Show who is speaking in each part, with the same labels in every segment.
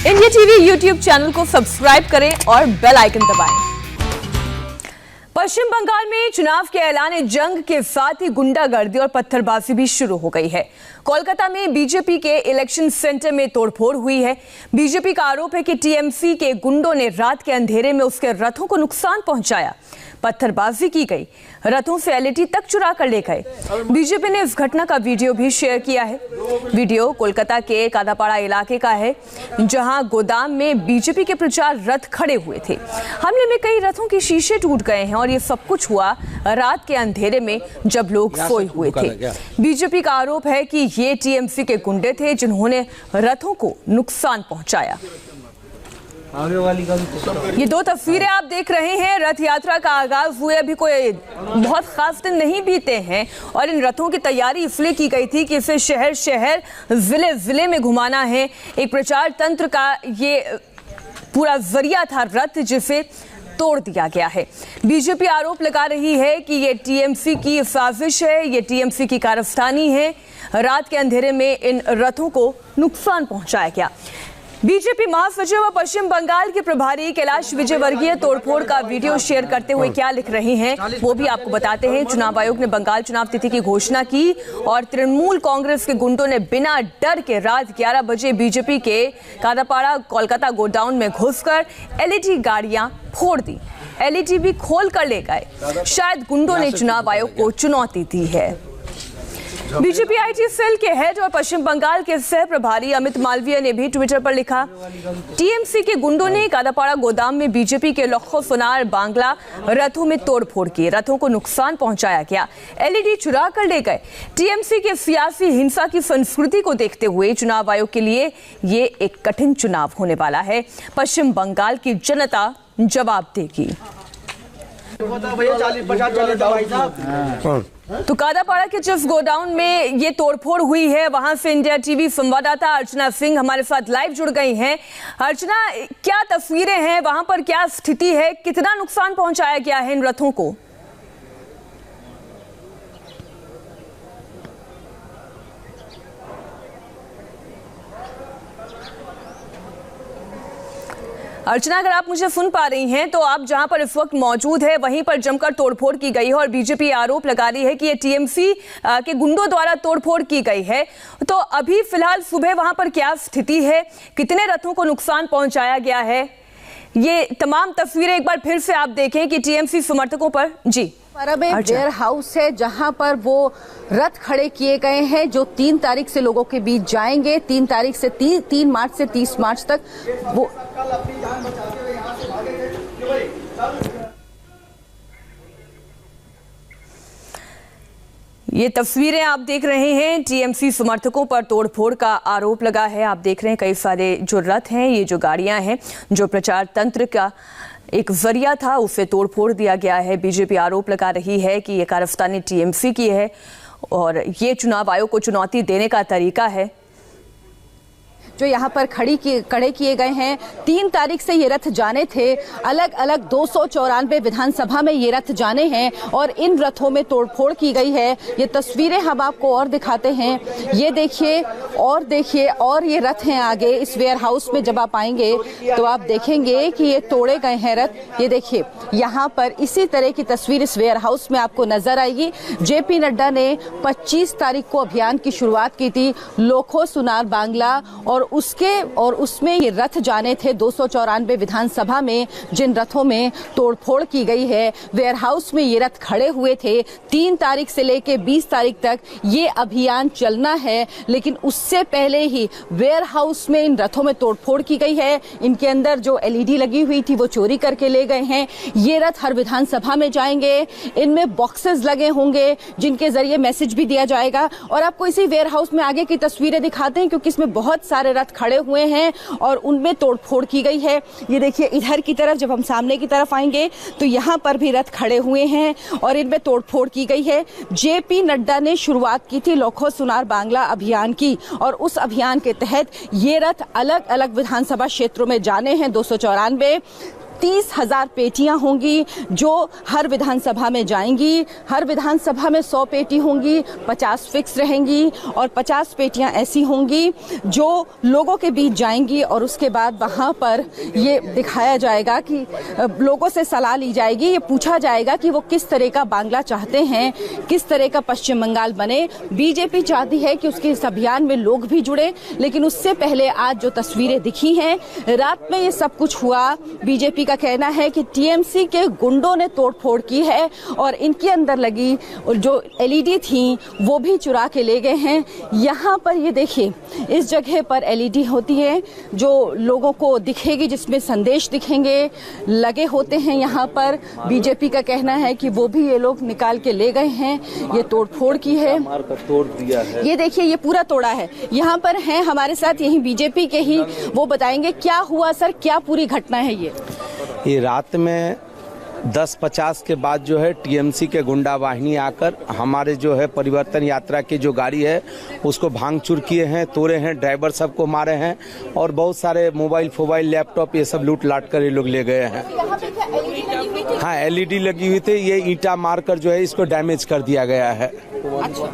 Speaker 1: India TV YouTube channel को subscribe करें और बेल आइकन दबाएं। पश्चिम बंगाल में चुनाव के ऐलान जंग के साथ ही गुंडागर्दी और पत्थरबाजी भी शुरू हो गई है। कोलकाता में बीजेपी के इलेक्शन सेंटर में तोड़फोड़ हुई है। बीजेपी का आरोप है कि टीएमसी के गुंडों ने रात के अंधेरे में उसके रथों को नुकसान पहुंचाया। पत्थरबाजी की गई, रथों से एलईडी तक चुरा कर ले गए। बीजेपी ने इस घटना का वीडियो भी शेयर किया है। वीडियो कोलकाता के कादापाड़ा इलाके का है, जहां गोदाम में बीजेपी के प्रचार रथ खड़े हुए थे। हमले में कई रथों के शीशे टूट गए हैं और ये सब कुछ हुआ रात के अंधेरे में जब लोग सोए हुए थे। बीजेपी का आरोप है कि ये टीएमसी के गुंडे थे जिन्होंने रथों को नुकसान पहुंचाया। ये दो तस्वीरें आप देख रहे हैं। रथ यात्रा का आगाज हुए अभी कोई बहुत खास दिन नहीं बीते हैं और इन रथों की तैयारी इसलिए की गई थी कि इसे शहर शहर जिले जिले में घुमाना है। एक प्रचार तंत्र का ये पूरा जरिया था रथ, जिसे तोड़ दिया गया है। बीजेपी आरोप लगा रही है कि ये टीएमसी की साजिश है, ये टीएमसी की कारस्तानी है। रात के अंधेरे में इन रथों को नुकसान पहुंचाया गया। बीजेपी महासचिव व पश्चिम बंगाल के प्रभारी कैलाश विजयवर्गीय तोड़फोड़ का वीडियो शेयर करते हुए क्या लिख रहे हैं वो भी आपको बताते हैं। चुनाव आयोग ने बंगाल चुनाव तिथि की घोषणा की और तृणमूल कांग्रेस के गुंडों ने बिना डर के रात 11 बजे बीजेपी के कादापाड़ा कोलकाता गोडाउन में घुसकर एलईडी गाड़ियां फोड़ दी। एलईडी भी खोल कर ले गए। शायद गुंडों ने चुनाव आयोग को चुनौती दी है। बीजेपी आईटी सेल के हेड और पश्चिम बंगाल के सह प्रभारी अमित मालवीय ने भी ट्विटर पर लिखा, टीएमसी के गुंडों ने कादापाड़ा गोदाम में बीजेपी के लखो सोनार बांग्ला रथों में तोड़फोड़ की। रथों को नुकसान पहुंचाया गया, एलईडी चुरा कर ले गए। टीएमसी के सियासी हिंसा की संस्कृति को देखते हुए चुनाव आयोग के लिए ये एक कठिन चुनाव होने वाला है। पश्चिम बंगाल की जनता जवाब देगी। तो कादापाड़ा के जिस गोडाउन में ये तोड़फोड़ हुई है, वहां से इंडिया टीवी संवाददाता अर्चना सिंह हमारे साथ लाइव जुड़ गई हैं। अर्चना, क्या तस्वीरें हैं वहां पर, क्या स्थिति है, कितना नुकसान पहुंचाया गया है इन रथों को? अर्चना, अगर आप मुझे सुन पा रही हैं तो आप जहां पर इस वक्त मौजूद है वहीं पर जमकर तोड़फोड़ की गई है और बीजेपी आरोप लगा रही है कि ये टीएमसी के गुंडों द्वारा तोड़फोड़ की गई है। तो अभी फिलहाल सुबह वहां पर क्या स्थिति है, कितने रथों को नुकसान पहुंचाया गया है, ये तमाम तस्वीरें एक बार फिर से आप देखें कि टीएमसी समर्थकों पर जी
Speaker 2: वेयर हाउस है जहां पर वो रथ खड़े किए गए हैं जो 3 तारीख से लोगों के बीच जाएंगे। 3 तारीख से 3 मार्च से 30 मार्च तक वो
Speaker 1: ये तस्वीरें आप देख रहे हैं। टीएमसी समर्थकों पर तोड़फोड़ का आरोप लगा है। आप देख रहे हैं कई सारे जो रथ हैं, ये जो गाड़ियां हैं, जो प्रचार तंत्र का एक जरिया था, उसे तोड़फोड़ दिया गया है। बीजेपी आरोप लगा रही है कि ये कारस्तानी टीएमसी की है और ये चुनाव आयोग को चुनौती देने का तरीका है।
Speaker 2: जो यहाँ पर खड़े किए गए हैं, 3 तारीख से ये रथ जाने थे। अलग अलग 294 विधानसभा में ये रथ जाने हैं और इन रथों में तोड़फोड़ की गई है। ये तस्वीरें हम आपको और दिखाते हैं। ये देखिए और ये रथ हैं आगे इस वेयर हाउस में। जब आप आएंगे तो आप देखेंगे कि ये तोड़े गए हैं रथ। ये देखिए यहाँ पर इसी तरह की तस्वीर इस वेयर हाउस में आपको नजर आएगी। जेपी नड्डा ने 25 तारीख को अभियान की शुरुआत की थी, लोखो सुनार बांग्ला, और उसमें ये रथ जाने थे 294 विधानसभा में, जिन रथों में तोड़फोड़ की गई है। वेयर हाउस में ये रथ खड़े हुए थे। 3 तारीख से लेके 20 तारीख तक ये अभियान चलना है, लेकिन उससे पहले ही वेयर हाउस में इन रथों में तोड़फोड़ की गई है। इनके अंदर जो एलईडी लगी हुई थी वो चोरी करके ले गए हैं। ये रथ हर विधानसभा में जाएंगे। इनमें बॉक्सेस लगे होंगे जिनके जरिए मैसेज भी दिया जाएगा। और आपको इसी वेयर हाउस में आगे की तस्वीरें दिखाते हैं क्योंकि इसमें बहुत सारे रथ खड़े हुए हैं और उनमें तोड़फोड़ की गई है। ये देखिए इधर की तरफ, जब हम सामने की तरफ आएंगे तो यहाँ पर भी रथ खड़े हुए हैं और इनमें तोड़फोड़ की गई है। जेपी नड्डा ने शुरुआत की थी लोखो सुनार बांग्ला अभियान की और उस अभियान के तहत ये रथ अलग अलग विधानसभा क्षेत्रों में जाने हैं। 294 30,000 पेटियां होंगी जो हर विधानसभा में जाएंगी। हर विधानसभा में 100 पेटी होंगी, 50 फिक्स रहेंगी और 50 पेटियां ऐसी होंगी जो लोगों के बीच जाएंगी और उसके बाद वहां पर ये दिखाया जाएगा कि लोगों से सलाह ली जाएगी, ये पूछा जाएगा कि वो किस तरह का बांग्ला चाहते हैं, किस तरह का पश्चिम बंगाल बने। बीजेपी चाहती है कि उसके इस अभियान में लोग भी जुड़े, लेकिन उससे पहले आज जो तस्वीरें दिखी हैं, रात में ये सब कुछ हुआ। बीजेपी का कहना है कि टीएमसी के गुंडों ने तोड़फोड़ की है और इनके अंदर लगी जो एलईडी थी वो भी चुरा के ले गए हैं। यहाँ पर ये देखिए, इस जगह पर एलईडी होती है जो लोगों को दिखेगी, जिसमें संदेश दिखेंगे, लगे होते हैं। यहाँ पर बीजेपी का कहना है कि वो भी ये लोग निकाल के ले गए हैं, ये तोड़फोड़ की है,
Speaker 3: तोड़ दिया है।
Speaker 2: ये देखिए, ये पूरा तोड़ा है। यहाँ पर हैं हमारे साथ यही बीजेपी के ही, वो बताएंगे क्या हुआ सर, क्या पूरी घटना है।
Speaker 3: ये रात में 10:50 के बाद जो है टीएमसी के गुंडा वाहिनी आकर हमारे जो है परिवर्तन यात्रा की जो गाड़ी है उसको भांगचूर किए हैं, तोड़े हैं, ड्राइवर सबको मारे हैं और बहुत सारे मोबाइल फोबाइल लैपटॉप ये सब लूट लाट कर ये लोग ले गए हैं। हाँ, एलईडी लगी हुई थी, ये ईंटा मारकर जो है इसको डैमेज कर दिया गया है।
Speaker 2: अच्छा,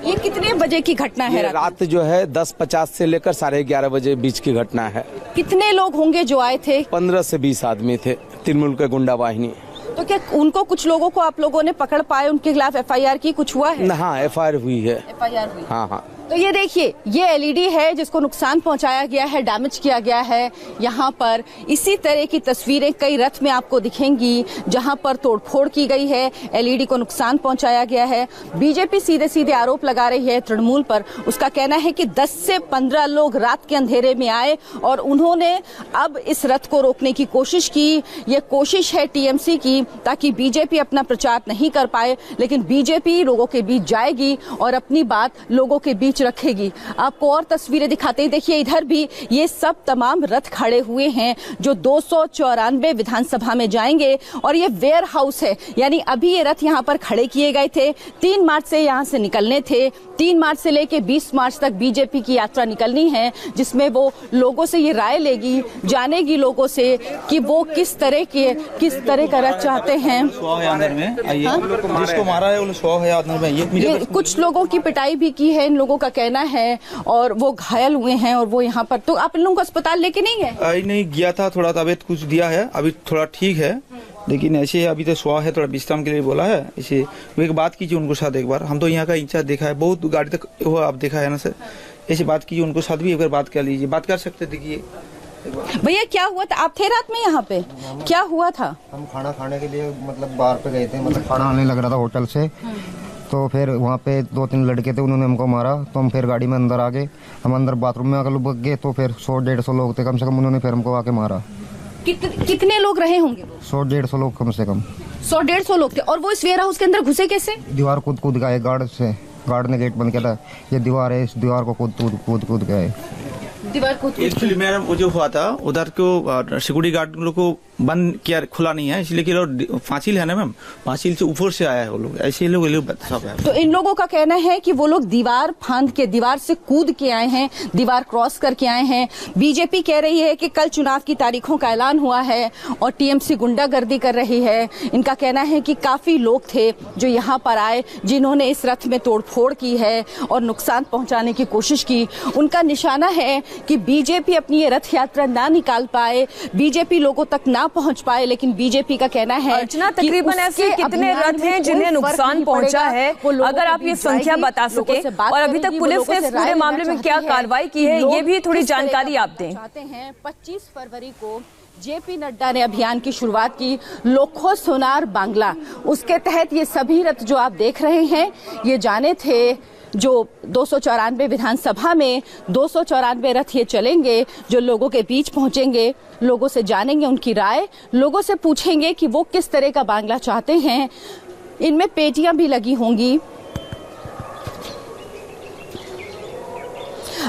Speaker 2: ये कितने बजे की घटना है?
Speaker 3: रात जो है 10:50 से लेकर 11:30 बजे बीच की घटना है।
Speaker 2: कितने लोग होंगे जो आए थे?
Speaker 3: 15 से 20 आदमी थे, तृणमूल के गुंडा वाहिनी।
Speaker 2: तो क्या उनको, कुछ लोगों को आप लोगों ने पकड़ पाए, उनके खिलाफ एफआईआर की, कुछ हुआ है?
Speaker 3: हाँ, एफआईआर हुई है।
Speaker 2: एफआईआर हुई।
Speaker 3: हाँ।
Speaker 2: तो ये देखिए, ये एलईडी है जिसको नुकसान पहुंचाया गया है, डैमेज किया गया है। यहाँ पर इसी तरह की तस्वीरें कई रथ में आपको दिखेंगी जहां पर तोड़फोड़ की गई है, एलईडी को नुकसान पहुंचाया गया है। बीजेपी सीधे सीधे आरोप लगा रही है तृणमूल पर। उसका कहना है कि 10 से 15 लोग रात के अंधेरे में आए और उन्होंने अब इस रथ को रोकने की कोशिश की। ये कोशिश है टीएमसी की ताकि बीजेपी अपना प्रचार नहीं कर पाए, लेकिन बीजेपी लोगों के बीच जाएगी और अपनी बात लोगों के बीच रखेगी। आपको और तस्वीरें दिखाते हैं। देखिए, इधर भी ये सब तमाम रथ खड़े हुए हैं जो 294 विधानसभा में जाएंगे और ये वेयर हाउस है, यानी अभी ये रथ यहाँ पर खड़े किए गए थे। 3 मार्च से यहाँ से निकलने थे। 3 मार्च से लेके 20 मार्च तक बीजेपी की यात्रा निकलनी है, जिसमें वो लोगों से ये राय लेगी, जानेगी लोगों से कि वो किस तरह का रथ चाहते हैं।
Speaker 4: जिसको मारा है वो 100 है अंदर में।
Speaker 2: ये कुछ लोगों की पिटाई भी की है, इन लोगों का कहना है, और वो घायल हुए हैं और वो यहाँ पर। तो आप इन लोगों को अस्पताल लेके नहीं गए?
Speaker 4: नहीं गया था, थोड़ा तबियत कुछ दिया है, अभी थोड़ा ठीक है, लेकिन ऐसे अभी तो 100 है, थोड़ा विश्राम के लिए बोला है। ऐसे एक बात कीजिए उनको साथ एक बार। हम तो यहाँ का इंचार्ज देखा है, बहुत गाड़ी तक वो आप देखा है ना सर। ऐसे बात कीजिए उनको साथ भी एक बार बात कर लीजिए, बात कर सकते। देखिए
Speaker 2: भैया, क्या हुआ था? आप थे रात में यहाँ पे, क्या हुआ था?
Speaker 5: हम खाना खाने के लिए मतलब बाहर पे गए थे, मतलब खाना आने लग रहा था होटल से। तो फिर वहाँ पे 2-3 लड़के थे, उन्होंने हमको मारा। तो हम फिर गाड़ी में अंदर आ गए, हम अंदर बाथरूम में आकर लुक गए। तो फिर 100-150 लोग थे कम से कम, उन्होंने फिर हमको आके मारा।
Speaker 2: कितने लोग रहे होंगे?
Speaker 5: 100-150 लोग कम से कम।
Speaker 2: 100-150 लोग थे। और वो इस वेयर हाउस के अंदर घुसे कैसे?
Speaker 5: दीवार कूद गए गार्ड से, गार्ड ने गेट बंद किया था। ये दीवार है, इस दीवार को कूद गए।
Speaker 2: दीवार को
Speaker 4: एक्चुअली मैडम वो जो हुआ था उधर को सिक्योरिटी गार्ड लोग को बंद किया, खुला नहीं है, इसलिए कि फांसिल है ना मैम, फांसिल से ऊपर से आया है वो लोग, ऐसे लोग सब है।
Speaker 2: तो इन लोगों का कहना है कि वो लोग दीवार फांद के, दीवार से कूद के आए हैं, दीवार क्रॉस करके आए हैं। बीजेपी कह रही है कि कल चुनाव की तारीखों का ऐलान हुआ है और टीएमसी गुंडागर्दी कर रही है। इनका कहना है कि काफी लोग थे जो यहाँ पर आए, जिन्होंने इस रथ में तोड़फोड़ की है और नुकसान पहुंचाने की कोशिश की। उनका निशाना है कि बीजेपी अपनी ये रथ यात्रा ना निकाल पाए, बीजेपी लोगों तक ना पहुंच पाए। लेकिन बीजेपी का कहना है
Speaker 1: अर्चना, तकरीबन ऐसे कितने रथ हैं जिन्हें नुकसान पहुंचा है? अगर आप ये संख्या बता सके, और अभी तक पुलिस ने इस पूरे मामले में क्या कार्रवाई की है, ये भी थोड़ी जानकारी आप दें।
Speaker 2: 25 फरवरी को जेपी नड्डा ने अभियान की शुरुआत की, लोखो सोनार बांग्ला। उसके तहत ये सभी रथ जो आप देख रहे हैं, ये जाने थे जो 294 विधानसभा में 294 रथ ये चलेंगे, जो लोगों के बीच पहुंचेंगे, लोगों से जानेंगे उनकी राय, लोगों से पूछेंगे कि वो किस तरह का बांग्ला चाहते हैं। इनमें पेटियां भी लगी होंगी।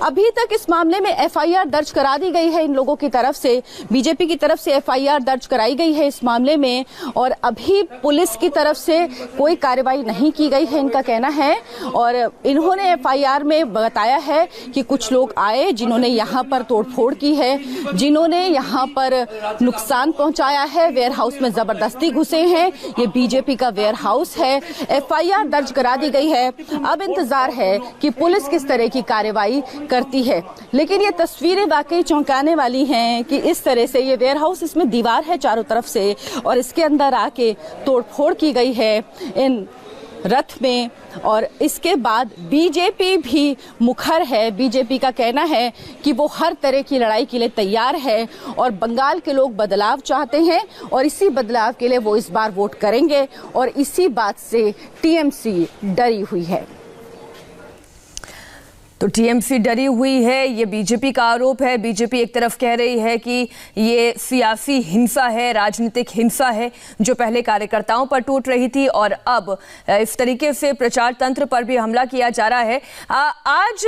Speaker 2: अभी तक इस मामले में एफआईआर दर्ज करा दी गई है इन लोगों की तरफ से, बीजेपी की तरफ से एफआईआर दर्ज कराई गई है इस मामले में, और अभी पुलिस की तरफ से कोई कार्रवाई नहीं की गई है, इनका कहना है। और इन्होंने एफआईआर में बताया है कि कुछ लोग आए जिन्होंने यहाँ पर तोड़फोड़ की है, जिन्होंने यहाँ पर नुकसान पहुंचाया है, वेयर हाउस में जबरदस्ती घुसे हैं। ये बीजेपी का वेयर हाउस है। एफआईआर दर्ज करा दी गई है। अब इंतजार है कि पुलिस किस तरह की कार्रवाई करती है। लेकिन ये तस्वीरें वाकई चौंकाने वाली हैं कि इस तरह से ये वेयर हाउस, इसमें दीवार है चारों तरफ से और इसके अंदर आके तोड़फोड़ की गई है इन रथ में। और इसके बाद बीजेपी भी मुखर है। बीजेपी का कहना है कि वो हर तरह की लड़ाई के लिए तैयार है और बंगाल के लोग बदलाव चाहते हैं और इसी बदलाव के लिए वो इस बार वोट करेंगे और इसी बात से टीएमसी डरी हुई है।
Speaker 1: तो टीएमसी डरी हुई है, ये बीजेपी का आरोप है। बीजेपी एक तरफ कह रही है कि ये सियासी हिंसा है, राजनीतिक हिंसा है जो पहले कार्यकर्ताओं पर टूट रही थी और अब इस तरीके से प्रचार तंत्र पर भी हमला किया जा रहा है। आज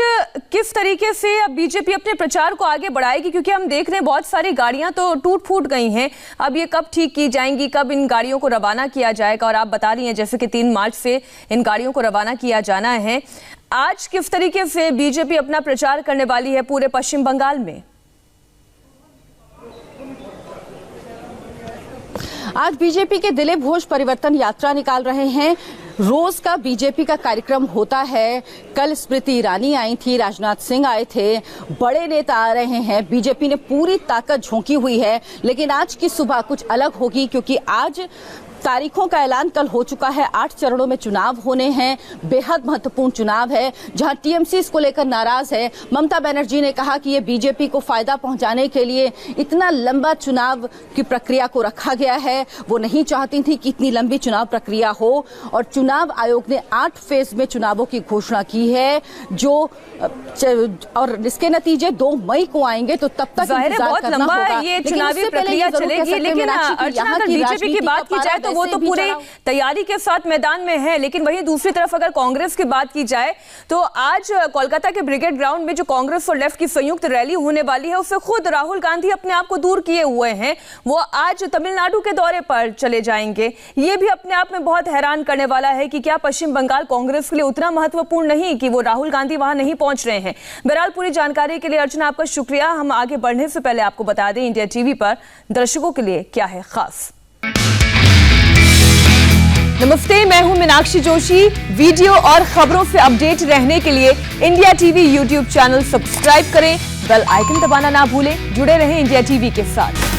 Speaker 1: किस तरीके से अब बीजेपी अपने प्रचार को आगे बढ़ाएगी, क्योंकि हम देख रहे हैं बहुत सारी गाड़ियां तो टूट फूट गई हैं। अब ये कब ठीक की जाएंगी, कब इन गाड़ियों को रवाना किया जाएगा? और आप बता रही हैं जैसे कि 3 मार्च से इन गाड़ियों को रवाना किया जाना है। आज किस तरीके से बीजेपी अपना प्रचार करने वाली है पूरे पश्चिम बंगाल में?
Speaker 2: आज बीजेपी के दिलीप घोष परिवर्तन यात्रा निकाल रहे हैं। रोज का बीजेपी का कार्यक्रम होता है। कल स्मृति ईरानी आई थी, राजनाथ सिंह आए थे, बड़े नेता आ रहे हैं। बीजेपी ने पूरी ताकत झोंकी हुई है। लेकिन आज की सुबह कुछ अलग होगी, क्योंकि आज तारीखों का ऐलान कल हो चुका है। 8 चरणों में चुनाव होने हैं। बेहद महत्वपूर्ण चुनाव है जहां टीएमसी इसको लेकर नाराज है। ममता बनर्जी ने कहा कि ये बीजेपी को फायदा पहुंचाने के लिए इतना लंबा चुनाव की प्रक्रिया को रखा गया है। वो नहीं चाहती थी कि इतनी लंबी चुनाव प्रक्रिया हो और चुनाव आयोग ने 8 फेज में चुनावों की घोषणा की है, और इसके नतीजे 2 मई को आएंगे। तो तब तक
Speaker 1: बहुत लंबा ये चुनावी प्रक्रिया चलेगी। लेकिन अर्चना, अगर बीजेपी की बात की जाए तो वो तो पूरी तैयारी के साथ मैदान में है। लेकिन वहीं दूसरी तरफ अगर कांग्रेस की बात की जाए तो आज कोलकाता के ब्रिगेड ग्राउंड में जो कांग्रेस और लेफ्ट की संयुक्त रैली होने वाली है, उससे खुद राहुल गांधी अपने आप को दूर किए हुए हैं। वो आज तमिलनाडु के दौरे पर चले जाएंगे। ये भी अपने आप में बहुत हैरान करने वाला है कि क्या पश्चिम बंगाल कांग्रेस के लिए उतना महत्वपूर्ण नहीं कि वो राहुल गांधी वहां नहीं पहुंच रहे हैं। बहरहाल पूरी जानकारी के लिए अर्चना आपका शुक्रिया। हम आगे बढ़ने से पहले आपको बता दें इंडिया टीवी पर दर्शकों के लिए क्या है खास। नमस्ते, मैं हूं मीनाक्षी जोशी। वीडियो और खबरों से अपडेट रहने के लिए India TV YouTube channel subscribe करें, बेल आइकन दबाना ना भूलें। जुड़े रहें इंडिया टीवी के साथ।